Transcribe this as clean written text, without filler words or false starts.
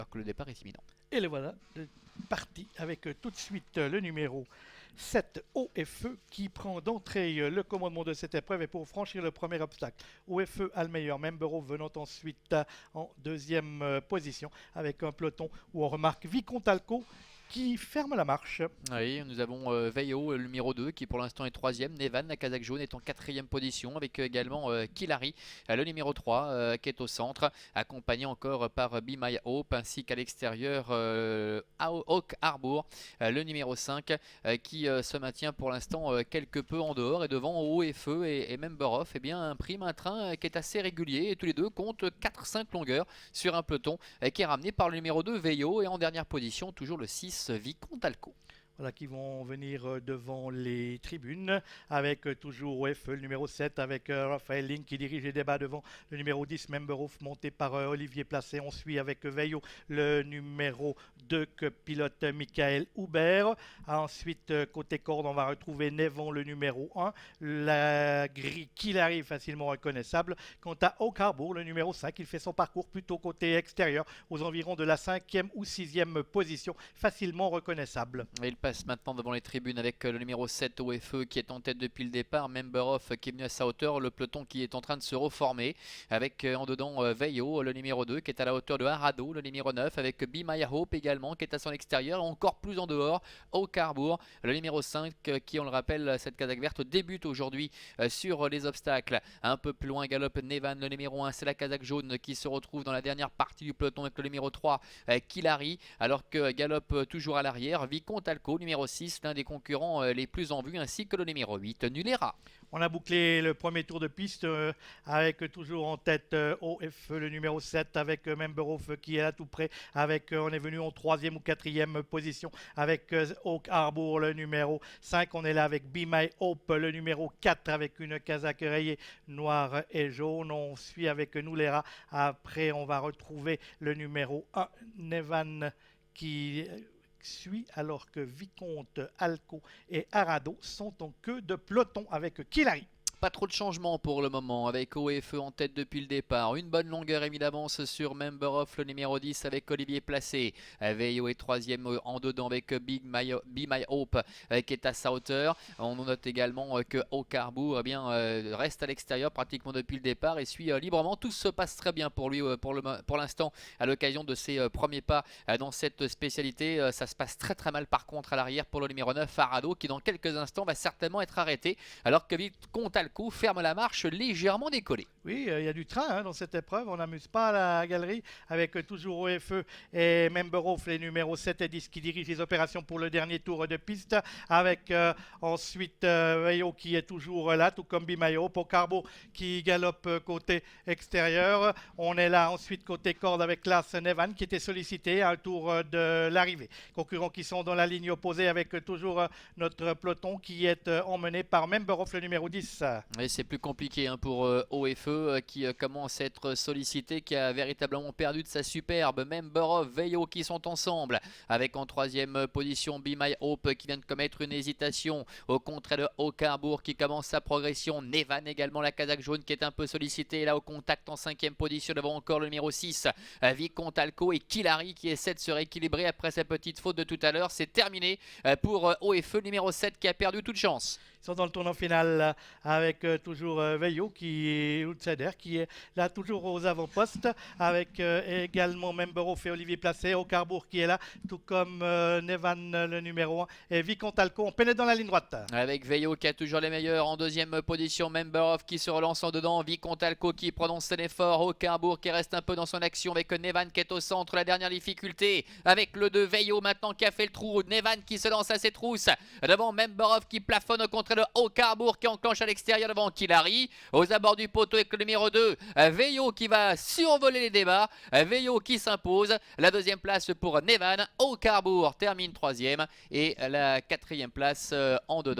alors que le départ est imminent. Et le voilà, parti avec tout de suite le numéro 7 OFE qui prend d'entrée le commandement de cette épreuve et pour franchir le premier obstacle. OFE a le meilleur, Membero venant ensuite en deuxième position avec un peloton où on remarque Vicomte Alco qui ferme la marche. Oui, nous avons Veyo, le numéro 2, qui pour l'instant est troisième. Nevan, la casaque jaune, est en quatrième position, avec également Kilari, le numéro 3, qui est au centre, accompagné encore par Be My Hope, ainsi qu'à l'extérieur Oak Harbour, le numéro 5, qui se maintient pour l'instant quelque peu en dehors, et devant OFE et Member Of, eh bien, un prime, un train qui est assez régulier, et tous les deux comptent 4-5 longueurs sur un peloton qui est ramené par le numéro 2, Veyo, et en dernière position, toujours le 6, Vicomte Alco. Voilà, qui vont venir devant les tribunes avec toujours OFE, le numéro 7 avec Raphaël Link qui dirige les débats devant le numéro 10 Memberhof monté par Olivier Placé. On suit avec Veillot le numéro 2 que pilote Michael Hubert. Ensuite côté corde on va retrouver Nevon le numéro 1, la grille qui arrive facilement reconnaissable. Quant à Oak Harbour le numéro 5, il fait son parcours plutôt côté extérieur aux environs de la 5e ou 6e position, facilement reconnaissable. Il passe maintenant devant les tribunes avec le numéro 7 OFE qui est en tête depuis le départ, Member Of qui est venu à sa hauteur, le peloton qui est en train de se reformer avec en dedans Veyo, le numéro 2 qui est à la hauteur de Harado, le numéro 9 avec Be My Hope également qui est à son extérieur, encore plus en dehors Oak Harbour, le numéro 5 qui, on le rappelle, cette casaque verte débute aujourd'hui sur les obstacles. Un peu plus loin galope Nevan, le numéro 1, c'est la casaque jaune qui se retrouve dans la dernière partie du peloton avec le numéro 3 Kilari, alors que galope toujours à l'arrière Vicomte Alco, numéro 6, l'un des concurrents les plus en vue, ainsi que le numéro 8, Nulera. On a bouclé le premier tour de piste avec toujours en tête OF, le numéro 7, avec Memberhof qui est là tout près. Avec, on est venu en 3e ou 4e position avec Oak Harbour, le numéro 5. On est là avec Be My Hope, le numéro 4, avec une casaque rayée noire et jaune. On suit avec Nulera. Après, on va retrouver le numéro 1, Nevan, qui suit alors que Vicomte, Alco et Arado sont en queue de peloton avec Kilari. Pas trop de changements pour le moment avec OFE en tête depuis le départ. Une bonne longueur et mis d'avance sur Member Of, le numéro 10 avec Olivier Placé. Veyo est troisième en dedans avec Be My Hope qui est à sa hauteur. On note également que Oak Harbour reste à l'extérieur pratiquement depuis le départ et suit librement. Tout se passe très bien pour lui pour l'instant à l'occasion de ses premiers pas dans cette spécialité. Ça se passe très très mal par contre à l'arrière pour le numéro 9 Arado qui dans quelques instants va certainement être arrêté alors que Vicomte Alco ferme la marche légèrement décollée. Oui, il y a du train dans cette épreuve. On n'amuse pas la galerie avec toujours OFE et Memberhof, les numéros 7 et 10 qui dirigent les opérations pour le dernier tour de piste. Avec ensuite Veyo qui est toujours là, tout comme Be My Hope, Oak Harbour qui galope côté extérieur. On est là ensuite côté corde avec Lars Nevan qui était sollicité à un tour de l'arrivée. Concurrents qui sont dans la ligne opposée avec toujours notre peloton qui est emmené par Memberhof, le numéro 10. Et c'est plus compliqué pour OFE qui commence à être sollicité, qui a véritablement perdu de sa superbe. Member Of, Veyo qui sont ensemble avec en troisième position Be My Hope qui vient de commettre une hésitation au contraire de Oak Harbour qui commence sa progression. Nevan également, la casaque jaune qui est un peu sollicité là au contact en cinquième position devant encore le numéro 6 Vicomte Alco et Kilari qui essaie de se rééquilibrer après sa petite faute de tout à l'heure. C'est terminé pour OFE numéro 7 qui a perdu toute chance. Ils sont dans le tournant final avec toujours Veyo qui est outsider, qui est là toujours aux avant-postes avec également Memberhof et Olivier Placé, Oak Harbour qui est là, tout comme Nevan le numéro 1 et Vicomte Alco. On pénètre dans la ligne droite. Avec Veyo qui a toujours les meilleurs en deuxième position, Memberhof qui se relance en dedans, Vicomte Alco qui prononce un effort, Oak Harbour qui reste un peu dans son action avec Nevan qui est au centre, la dernière difficulté avec le 2 Veyo maintenant qui a fait le trou, Nevan qui se lance à ses trousses devant Memberhof qui plafonne contre le Oak Harbour qui enclenche à l'extérieur devant Kilari. Aux abords du poteau avec le numéro 2, Veyo qui va survoler les débats. Veyo qui s'impose. La deuxième place pour Nevan. Oak Harbour termine troisième. Et la quatrième place en dedans.